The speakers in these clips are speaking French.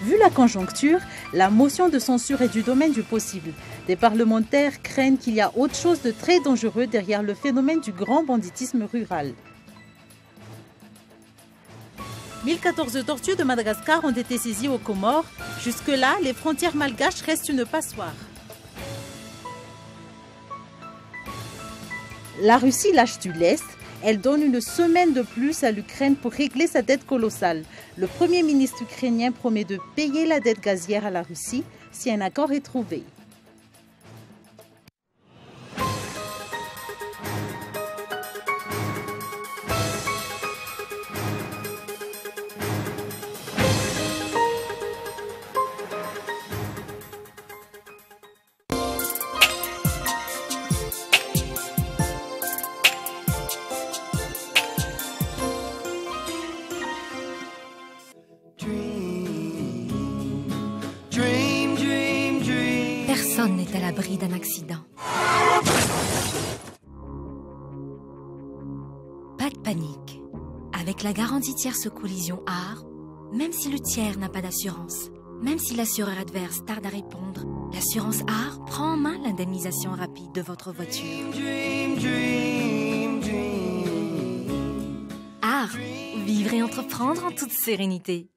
Vu la conjoncture, la motion de censure est du domaine du possible. Des parlementaires craignent qu'il y a autre chose de très dangereux derrière le phénomène du grand banditisme rural. 1014 tortues de Madagascar ont été saisies aux Comores. Jusque-là, les frontières malgaches restent une passoire. La Russie lâche du lest. Elle donne une semaine de plus à l'Ukraine pour régler sa dette colossale. Le Premier ministre ukrainien promet de payer la dette gazière à la Russie si un accord est trouvé. Personne n'est à l'abri d'un accident. Pas de panique. Avec la garantie tierce collision AR, même si le tiers n'a pas d'assurance, même si l'assureur adverse tarde à répondre, l'assurance AR prend en main l'indemnisation rapide de votre voiture. AR, vivre et entreprendre en toute sérénité.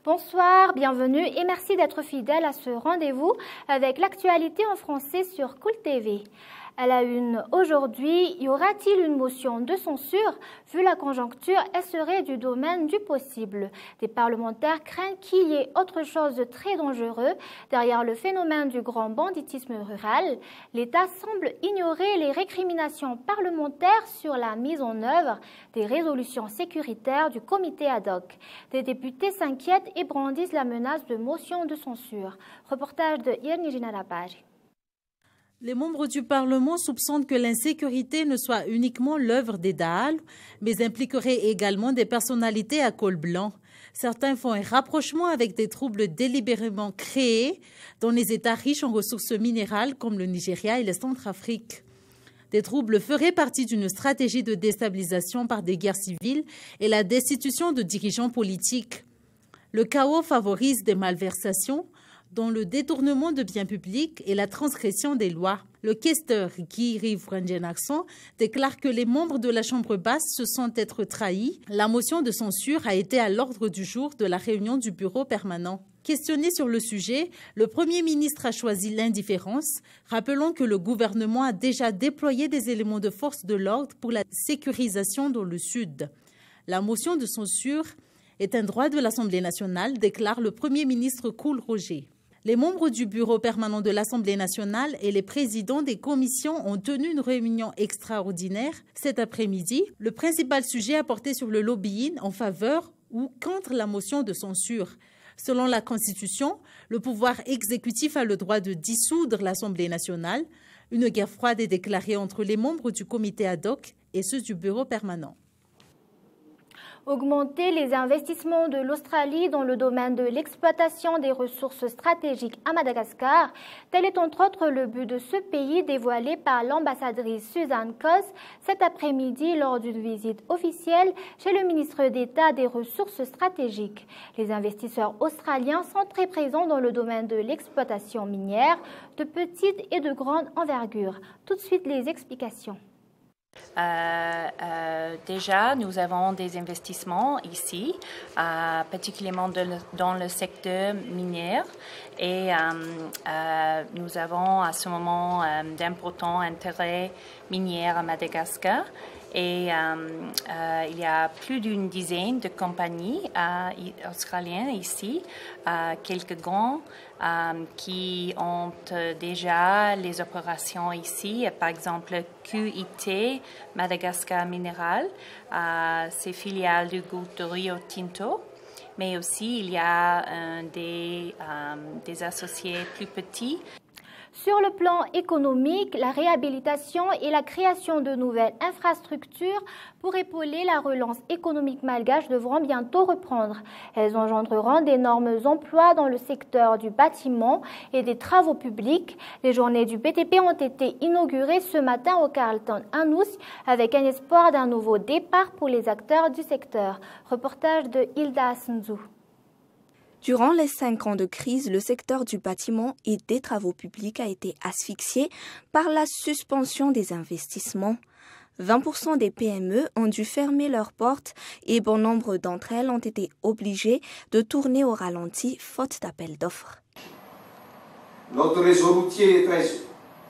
Bonsoir, bienvenue et merci d'être fidèle à ce rendez-vous avec l'actualité en français sur Cool TV. À la une aujourd'hui, y aura-t-il une motion de censure? Vu la conjoncture, elle serait du domaine du possible. Des parlementaires craignent qu'il y ait autre chose de très dangereux derrière le phénomène du grand banditisme rural. L'État semble ignorer les récriminations parlementaires sur la mise en œuvre des résolutions sécuritaires du comité ad hoc. Des députés s'inquiètent et brandissent la menace de motion de censure. Reportage de Irnijina Lapage. Les membres du Parlement soupçonnent que l'insécurité ne soit uniquement l'œuvre des Daal, mais impliquerait également des personnalités à col blanc. Certains font un rapprochement avec des troubles délibérément créés dans les États riches en ressources minérales comme le Nigeria et la Centrafrique. Des troubles feraient partie d'une stratégie de déstabilisation par des guerres civiles et la destitution de dirigeants politiques. Le chaos favorise des malversations, dont le détournement de biens publics et la transgression des lois. Le questeur Guy Rivrangenakson déclare que les membres de la Chambre basse se sentent être trahis. La motion de censure a été à l'ordre du jour de la réunion du bureau permanent. Questionné sur le sujet, le Premier ministre a choisi l'indifférence, rappelant que le gouvernement a déjà déployé des éléments de force de l'ordre pour la sécurisation dans le Sud. La motion de censure est un droit de l'Assemblée nationale, déclare le Premier ministre Koul Roger. Les membres du bureau permanent de l'Assemblée nationale et les présidents des commissions ont tenu une réunion extraordinaire cet après-midi. Le principal sujet a porté sur le lobbying en faveur ou contre la motion de censure. Selon la Constitution, le pouvoir exécutif a le droit de dissoudre l'Assemblée nationale. Une guerre froide est déclarée entre les membres du comité ad hoc et ceux du bureau permanent. Augmenter les investissements de l'Australie dans le domaine de l'exploitation des ressources stratégiques à Madagascar, tel est entre autres le but de ce pays dévoilé par l'ambassadrice Suzanne Kos cet après-midi lors d'une visite officielle chez le ministre d'État des Ressources stratégiques. Les investisseurs australiens sont très présents dans le domaine de l'exploitation minière de petite et de grande envergure. Tout de suite les explications. Déjà, nous avons des investissements ici, particulièrement dans le secteur minier, et nous avons à ce moment d'importants intérêts miniers à Madagascar. Et il y a plus d'une dizaine de compagnies australiennes ici, quelques grands qui ont déjà les opérations ici. Par exemple, QIT, Madagascar Mineral, c'est filiale du groupe de Rio Tinto. Mais aussi, il y a des associés plus petits. Sur le plan économique, la réhabilitation et la création de nouvelles infrastructures pour épauler la relance économique malgache devront bientôt reprendre. Elles engendreront d'énormes emplois dans le secteur du bâtiment et des travaux publics. Les journées du BTP ont été inaugurées ce matin au Carlton Anous avec un espoir d'un nouveau départ pour les acteurs du secteur. Reportage de Hilda Asenzu. Durant les 5 ans de crise, le secteur du bâtiment et des travaux publics a été asphyxié par la suspension des investissements. 20% des PME ont dû fermer leurs portes et bon nombre d'entre elles ont été obligées de tourner au ralenti faute d'appel d'offres. Notre réseau routier est très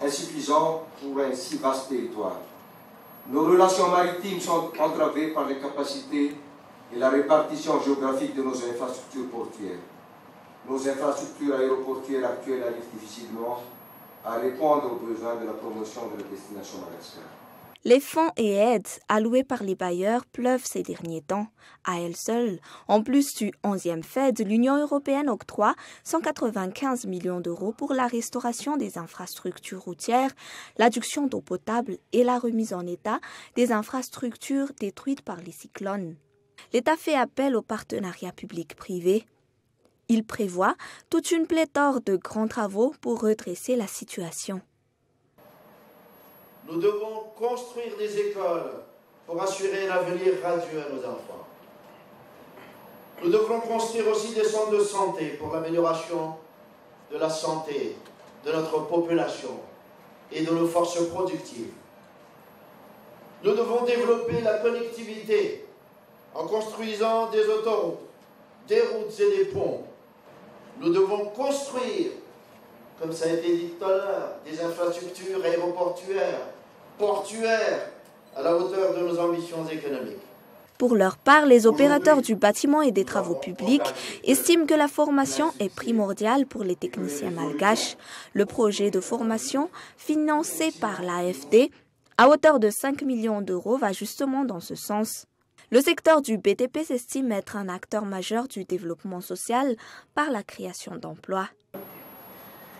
insuffisant pour un si vaste territoire. Nos relations maritimes sont entravées par les capacités et la répartition géographique de nos infrastructures portuaires. Nos infrastructures aéroportuaires actuelles arrivent difficilement à répondre aux besoins de la promotion de la destination Madagascar. Les fonds et aides alloués par les bailleurs pleuvent ces derniers temps. À elles seules, en plus du 11e FED, l'Union européenne octroie 195 millions d'euros pour la restauration des infrastructures routières, l'adduction d'eau potable et la remise en état des infrastructures détruites par les cyclones. L'État fait appel au partenariat public-privé. Il prévoit toute une pléthore de grands travaux pour redresser la situation. Nous devons construire des écoles pour assurer un avenir radieux à nos enfants. Nous devrons construire aussi des centres de santé pour l'amélioration de la santé de notre population et de nos forces productives. Nous devons développer la connectivité en construisant des autoroutes, des routes et des ponts. Nous devons construire, comme ça a été dit tout à l'heure, des infrastructures aéroportuaires, portuaires, à la hauteur de nos ambitions économiques. Pour leur part, les opérateurs du bâtiment et des travaux publics estiment que la formation est primordiale pour les techniciens malgaches. Le projet de formation, financé par l'AFD, à hauteur de 5 millions d'euros, va justement dans ce sens. Le secteur du BTP s'estime être un acteur majeur du développement social par la création d'emplois.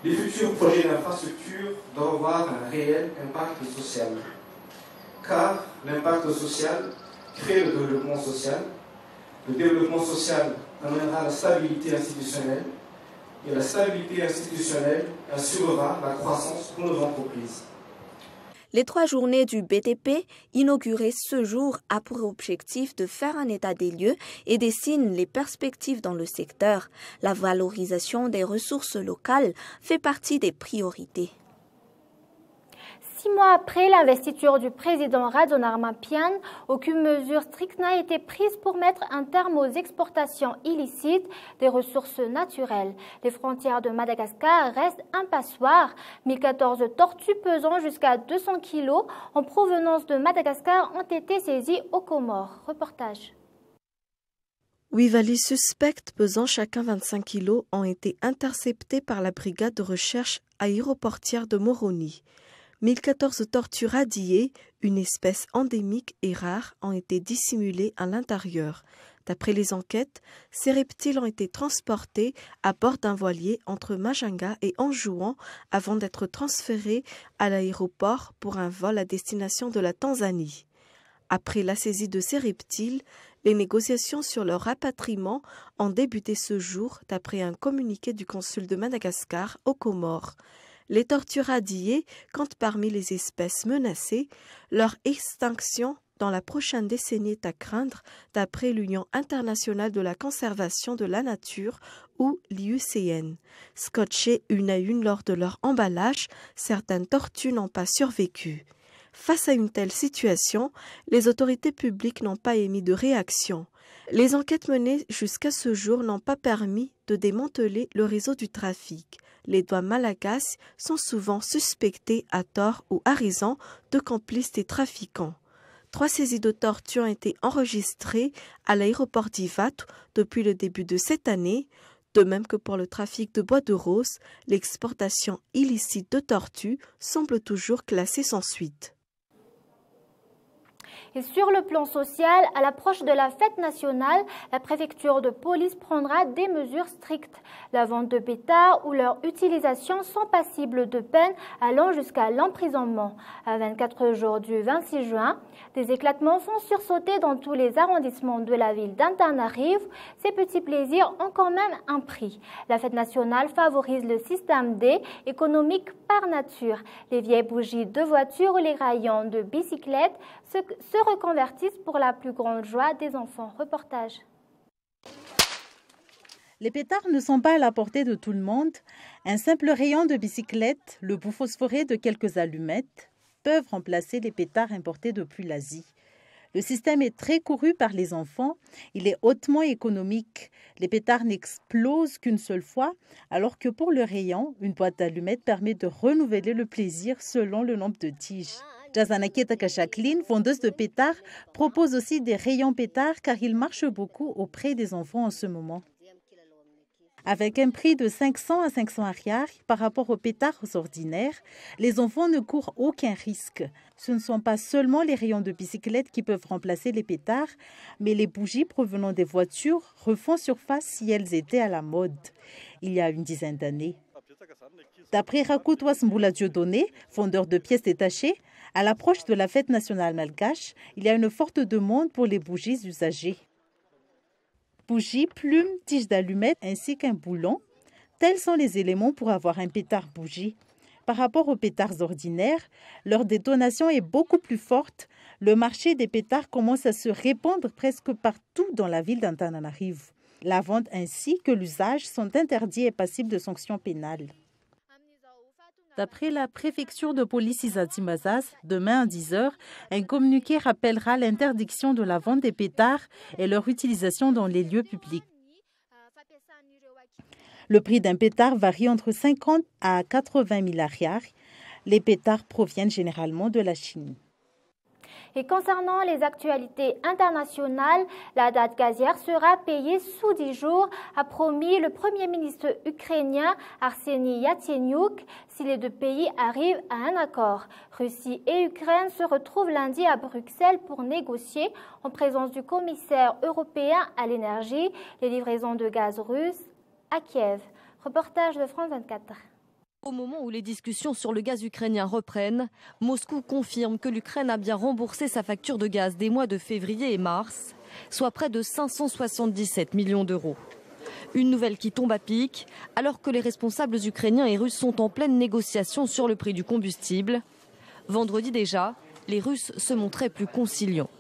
Les futurs projets d'infrastructure doivent avoir un réel impact social, car l'impact social crée le développement social. Le développement social amènera la stabilité institutionnelle, et la stabilité institutionnelle assurera la croissance pour nos entreprises. Les 3 journées du BTP, inaugurées ce jour, a pour objectif de faire un état des lieux et dessine les perspectives dans le secteur. La valorisation des ressources locales fait partie des priorités. 6 mois après l'investiture du président Rajonarmapian, aucune mesure stricte n'a été prise pour mettre un terme aux exportations illicites des ressources naturelles. Les frontières de Madagascar restent un passoire. 1014 tortues pesant jusqu'à 200 kg en provenance de Madagascar ont été saisies aux Comores. Reportage. 8 valises suspectes pesant chacun 25 kg ont été interceptées par la brigade de recherche aéroportière de Moroni. 1014 tortues radiées, une espèce endémique et rare, ont été dissimulées à l'intérieur. D'après les enquêtes, ces reptiles ont été transportés à bord d'un voilier entre Majinga et Anjouan avant d'être transférés à l'aéroport pour un vol à destination de la Tanzanie. Après la saisie de ces reptiles, les négociations sur leur rapatriement ont débuté ce jour d'après un communiqué du consul de Madagascar aux Comores. Les tortues radiées comptent parmi les espèces menacées. Leur extinction dans la prochaine décennie est à craindre, d'après l'Union internationale de la conservation de la nature ou l'IUCN. Scotchées une à une lors de leur emballage, certaines tortues n'ont pas survécu. Face à une telle situation, les autorités publiques n'ont pas émis de réaction. Les enquêtes menées jusqu'à ce jour n'ont pas permis de démanteler le réseau du trafic. Les douanes malagasy sont souvent suspectés à tort ou à raison de complices des trafiquants. 3 saisies de tortues ont été enregistrées à l'aéroport d'Ivat depuis le début de cette année. De même que pour le trafic de bois de rose, l'exportation illicite de tortues semble toujours classée sans suite. Et sur le plan social, à l'approche de la fête nationale, la préfecture de police prendra des mesures strictes. La vente de pétards ou leur utilisation sont passibles de peine allant jusqu'à l'emprisonnement. À 24 jours du 26 juin, des éclatements font sursauter dans tous les arrondissements de la ville d'Antananarivo. Ces petits plaisirs ont quand même un prix. La fête nationale favorise le système D, économique par nature. Les vieilles bougies de voitures ou les rayons de bicyclettes se reconvertissent pour la plus grande joie des enfants. Reportage. Les pétards ne sont pas à la portée de tout le monde. Un simple rayon de bicyclette, le bout phosphoré de quelques allumettes peuvent remplacer les pétards importés depuis l'Asie. Le système est très couru par les enfants. Il est hautement économique. Les pétards n'explosent qu'une seule fois, alors que pour le rayon, une boîte d'allumettes permet de renouveler le plaisir selon le nombre de tiges. Jazanaketa Kachakline, vendeuse de pétards, propose aussi des rayons pétards car il marche beaucoup auprès des enfants en ce moment. Avec un prix de 500 à 500 ariary par rapport aux pétards ordinaires, les enfants ne courent aucun risque. Ce ne sont pas seulement les rayons de bicyclette qui peuvent remplacer les pétards, mais les bougies provenant des voitures refont surface si elles étaient à la mode, il y a une dizaine d'années. D'après Rakoutouas Mboula Dieudonné, vendeur de pièces détachées, à l'approche de la fête nationale malgache, il y a une forte demande pour les bougies usagées. Bougies, plumes, tiges d'allumettes ainsi qu'un boulon, tels sont les éléments pour avoir un pétard bougie. Par rapport aux pétards ordinaires, leur détonation est beaucoup plus forte. Le marché des pétards commence à se répandre presque partout dans la ville d'Antananarivo. La vente ainsi que l'usage sont interdits et passibles de sanctions pénales. D'après la préfecture de police Izati-Mazas, demain à 10h, un communiqué rappellera l'interdiction de la vente des pétards et leur utilisation dans les lieux publics. Le prix d'un pétard varie entre 50 à 80 000 ariary. Les pétards proviennent généralement de la Chine. Et concernant les actualités internationales, la date gazière sera payée sous 10 jours, a promis le Premier ministre ukrainien Arseniy Yatsenyuk, si les deux pays arrivent à un accord. Russie et Ukraine se retrouvent lundi à Bruxelles pour négocier, en présence du commissaire européen à l'énergie, les livraisons de gaz russe à Kiev. Reportage de France 24. Au moment où les discussions sur le gaz ukrainien reprennent, Moscou confirme que l'Ukraine a bien remboursé sa facture de gaz des mois de février et mars, soit près de 577 millions d'euros. Une nouvelle qui tombe à pic, alors que les responsables ukrainiens et russes sont en pleine négociation sur le prix du combustible. Vendredi déjà, les Russes se montraient plus conciliants.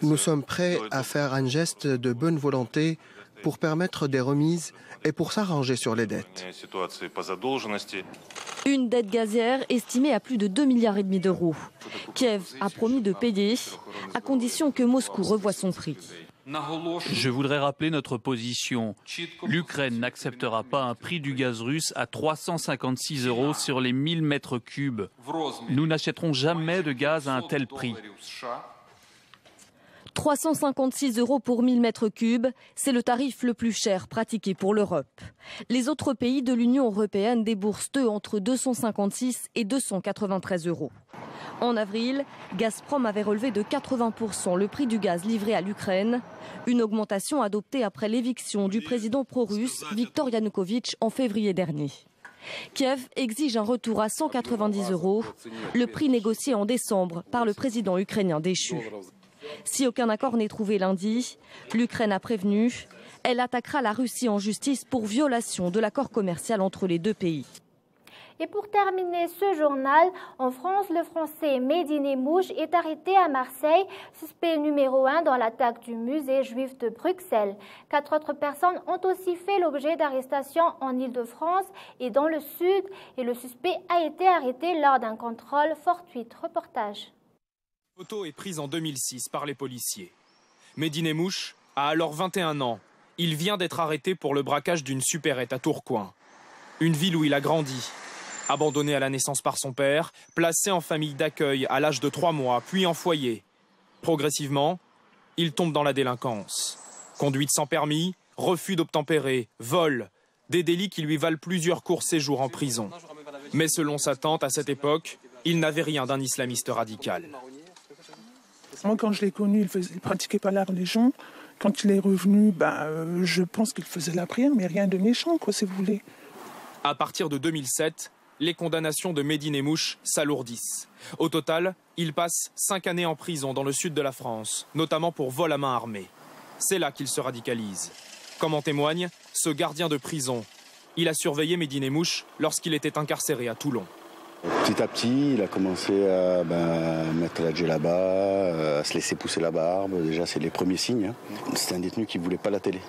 Nous sommes prêts à faire un geste de bonne volonté pour permettre des remises et pour s'arranger sur les dettes. Une dette gazière estimée à plus de 2,5 milliards d'euros. Kiev a promis de payer, à condition que Moscou revoie son prix. Je voudrais rappeler notre position. L'Ukraine n'acceptera pas un prix du gaz russe à 356 € sur les 1000 mètres cubes. Nous n'achèterons jamais de gaz à un tel prix. 356 € pour 1000 mètres cubes, c'est le tarif le plus cher pratiqué pour l'Europe. Les autres pays de l'Union européenne déboursent eux entre 256 et 293 €. En avril, Gazprom avait relevé de 80% le prix du gaz livré à l'Ukraine, une augmentation adoptée après l'éviction du président pro-russe Viktor Yanukovych en février dernier. Kiev exige un retour à 190 €, le prix négocié en décembre par le président ukrainien déchu. Si aucun accord n'est trouvé lundi, l'Ukraine a prévenu, elle attaquera la Russie en justice pour violation de l'accord commercial entre les deux pays. Et pour terminer ce journal, en France, le Français Medine Mouche est arrêté à Marseille, suspect numéro 1 dans l'attaque du musée juif de Bruxelles. 4 autres personnes ont aussi fait l'objet d'arrestations en Île-de-France et dans le Sud, et le suspect a été arrêté lors d'un contrôle fortuit. Reportage. La photo est prise en 2006 par les policiers. Medine Mouche a alors 21 ans. Il vient d'être arrêté pour le braquage d'une supérette à Tourcoing. Une ville où il a grandi. Abandonné à la naissance par son père, placé en famille d'accueil à l'âge de 3 mois, puis en foyer. Progressivement, il tombe dans la délinquance. Conduite sans permis, refus d'obtempérer, vol, des délits qui lui valent plusieurs courts séjours en prison. Mais selon sa tante, à cette époque, il n'avait rien d'un islamiste radical. Moi, quand je l'ai connu, il pratiquait pas la religion. Quand il est revenu, je pense qu'il faisait la prière, mais rien de méchant, quoi, si vous voulez. À partir de 2007, les condamnations de Mehdi Nemmouche s'alourdissent. Au total, il passe 5 années en prison dans le sud de la France, notamment pour vol à main armée. C'est là qu'il se radicalise. Comme en témoigne ce gardien de prison. Il a surveillé Mehdi Nemmouche lorsqu'il était incarcéré à Toulon. Petit à petit, il a commencé à mettre la djellaba, à se laisser pousser la barbe. Déjà, c'est les premiers signes. C'était un détenu qui ne voulait pas la télé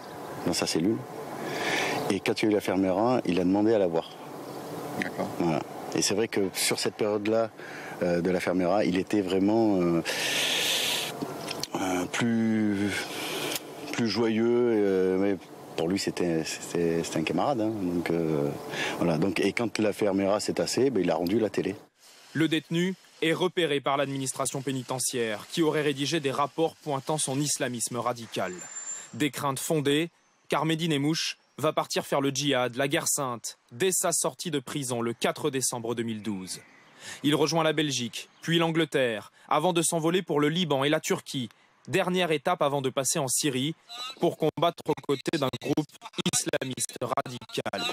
dans sa cellule. Et quand il y a eu la Fermera, il a demandé à la voir. D'accord. Voilà. Et c'est vrai que sur cette période-là de la Fermera, il était vraiment plus joyeux. Mais pour lui, c'était un camarade. Donc, voilà. Et quand la Fermera s'est tassée, il a rendu la télé. Le détenu est repéré par l'administration pénitentiaire qui aurait rédigé des rapports pointant son islamisme radical. Des craintes fondées, car Mehdi Nemmouche va partir faire le djihad, la guerre sainte, dès sa sortie de prison le 4 décembre 2012. Il rejoint la Belgique, puis l'Angleterre, avant de s'envoler pour le Liban et la Turquie. Dernière étape avant de passer en Syrie pour combattre aux côtés d'un groupe islamiste radical.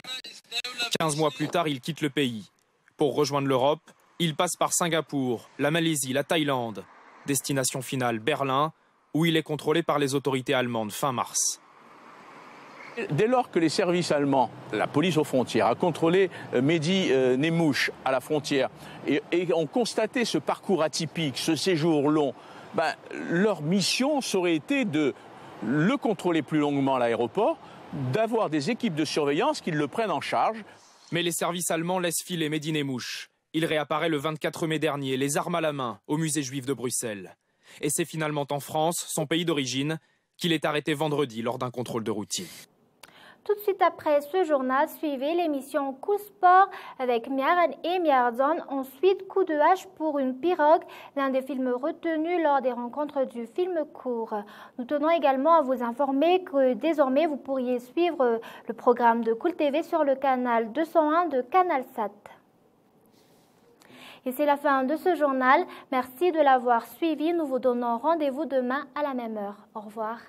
15 mois plus tard, il quitte le pays. Pour rejoindre l'Europe, il passe par Singapour, la Malaisie, la Thaïlande. Destination finale Berlin, où il est contrôlé par les autorités allemandes fin mars. Dès lors que les services allemands, la police aux frontières, a contrôlé Mehdi Nemmouche à la frontière et ont constaté ce parcours atypique, ce séjour long, leur mission aurait été de le contrôler plus longuement à l'aéroport, d'avoir des équipes de surveillance qui le prennent en charge. Mais les services allemands laissent filer Mehdi Nemmouche. Il réapparaît le 24 mai dernier, les armes à la main, au musée juif de Bruxelles. Et c'est finalement en France, son pays d'origine, qu'il est arrêté vendredi lors d'un contrôle de routine. Tout de suite après ce journal, suivez l'émission Coup Sport avec Miaran et Miardon. Ensuite, Coup de hache pour une pirogue, l'un des films retenus lors des rencontres du film court. Nous tenons également à vous informer que désormais, vous pourriez suivre le programme de Cool TV sur le canal 201 de CanalSat. Et c'est la fin de ce journal. Merci de l'avoir suivi. Nous vous donnons rendez-vous demain à la même heure. Au revoir.